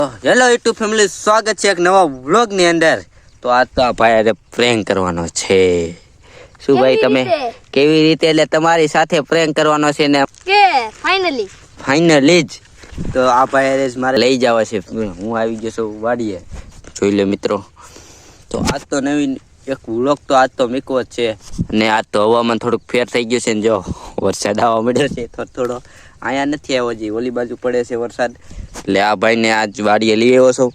Hello YouTube family, સ્વાગત છે એક નવા વ્લોગ ની અંદર। તો આજ તો આ ભાઈ પ્રેન્ક કરવાનો છે। શું ભાઈ તમે કેવી રીતે? એટલે તમારી સાથે પ્રેન્ક કરવાનો છે ને કે ફાઇનલી જ તો આ ભાઈ મારે લઈ જવા છે। હું આવી ગયો છું વાડીએ, જોઈ લે મિત્રો। તો આજ તો નવીન એક વ્લોગ તો આજ તો મીકવો જ છે। અને આજ તો હવામાન થોડુંક ફેર થઈ ગયું છે ને જો વરસાદ આવવા મળ્યો છે થોડો। અહીંયા નથી આવ્યો હજી, ઓલી બાજુ પડે છે વરસાદ। એટલે આ ભાઈને આજ વાડીએ લઈ આવ્યો છું।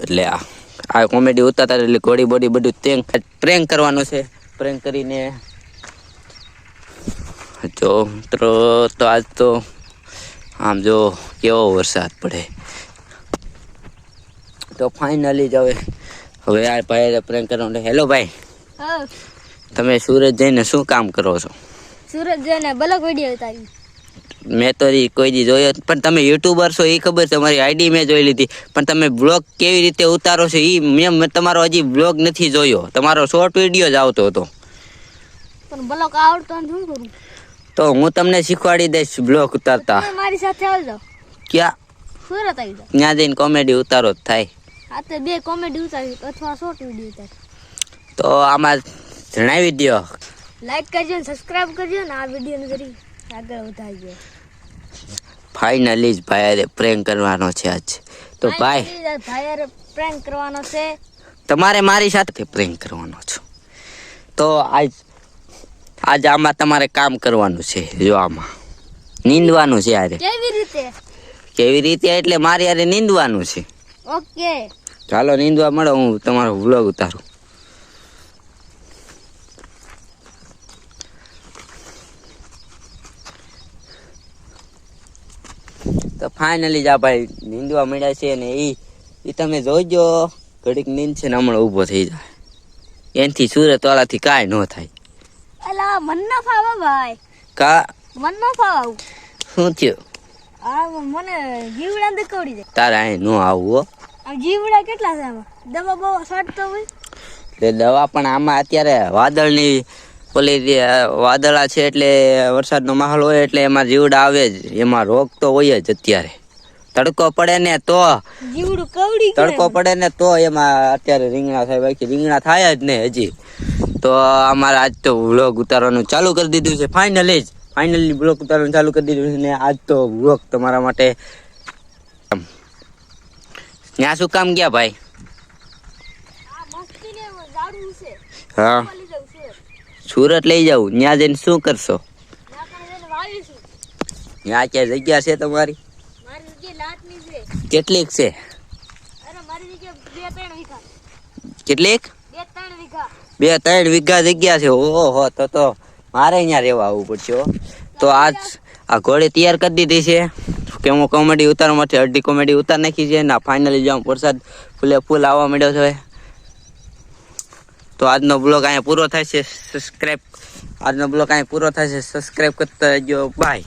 એટલે આ કોમેડી ઉતારતા એટલે ઘોડી બોડી બધું પ્રેન્ક કરવાનું છે। પ્રેન્ક કરીને જો મિત્રો તો આજ તો આમ જો કેવો વરસાદ પડે। તો ફાઇનલી જ હવે આ ભાઈ પ્રેન્ક કરવાનું। હેલો ભાઈ, તમે સુરત જઈને શું કામ કરો છો? સુરત જઈને બ્લોગ વિડિયો ઉતારી। મેં તો કોઈ દી જોયો, પણ તમે યુટ્યુબર છો એ ખબર છે, તમારી આઈડી મેં જોઈ લીધી, પણ તમે બ્લોગ કેવી રીતે ઉતારો છો એ મેં તમારો હજી બ્લોગ નથી જોયો। તમારો શોર્ટ વિડીયો જ આવતો હતો। પણ બ્લોગ આવડતો નથી, શું કરું? તો હું તમને શીખવાડી દઈશ બ્લોગ ઉતારતા। તમે મારી સાથે આવજો। ક્યાં? સુરત આવી જાવ, ત્યાં જઈને કોમેડી ઉતારો જ થાય। હા તો બે કોમેડી ઉતારી અથવા શોર્ટ વિડીયો ઉતારી। તો આમાં જણાવી દો, લાઈક કરજો ને સબસ્ક્રાઇબ કરજો ને આ વિડીયોને જરી આગળ વધારજો। ફાઇનલી જ ભાઈ પ્રેન્ક કરવાનો છે આજ। તો ભાઈ ભાઈ પ્રેન્ક કરવાનો છે, તમારે મારી સાથે પ્રેન્ક કરવાનો છે। તો આજ આમાં તમારે કામ કરવાનું છે। જો આમાં નીંદવાનું છે યારે। કેવી રીતે એટલે મારે યારે નીંદવાનું છે। ઓકે ચાલો નીંદવા મળો, હું તમારો વ્લોગ ઉતારું। તો ફાઇનલી જ આ ભાઈ નીંદવા મળ્યા છે ને એ તમે જોઈજો, ઘડીક નીંદ છે ને હમણાં ઊભો થઈ જાય। એનથી સુરત વાળાથી કાંઈ ન થાય। અલા મન ન ફાવે ભાઈ, કા મન ન ફાવે? શું થયું? આ મને જીવડા દકવડી જાય। તારે અહીં ન આવું હો। આ જીવડા કેટલા છે આમાં? દવા બહુ છાંટતો હોય એટલે દવા પણ આમાં અત્યારે વાદળની વાદળા છે એટલે વરસાદનો માહોલ હોય એટલે એમાં જીવડા આવે જ, એમાં રોગ તો હોય જ। અત્યારે તડકો પડે ને તો જીવડું કવડી ગયું, તડકો પડે ને તો એમાં અત્યારે રીંગણા થાય, બાકી રીંગણા થાય જ ને હજી। તો અમારે આજ તો વ્લોગ ઉતારવાનું ચાલુ કરી દીધું છે। ફાઇનલી વ્લોગ ઉતારવાનું ચાલુ કરી દીધું છે ને આજ તો વ્લોગ તમારા માટે। ત્યાં શું કામ ગયા ભાઈ? હા, સુરત લઈ જાઉં, ત્યાં જઈને શું કરશો? ત્યાં ક્યાં જગ્યા છે તમારી? કેટલીક છે? કેટલીક? 2-3 વીઘા જગ્યા છે। ઓહો, તો મારે અહીંયા રહેવા આવવું પડશે। તો આજ આ ઘોડી તૈયાર કરી દીધી છે કે હું કોમેડી ઉતારવા માટે અડધી કોમેડી ઉતાર નાખી છે ને ફાઇનલી જાઉં વરસાદ ફૂલ આવવા માંડ્યો છે। તો આજનો બ્લોગ અહીંયા પૂરો થાય છે। આજનો બ્લોગ અહીંયા પૂરો થાય છે। સબસ્ક્રાઇબ કરતા રહેજો, બાય।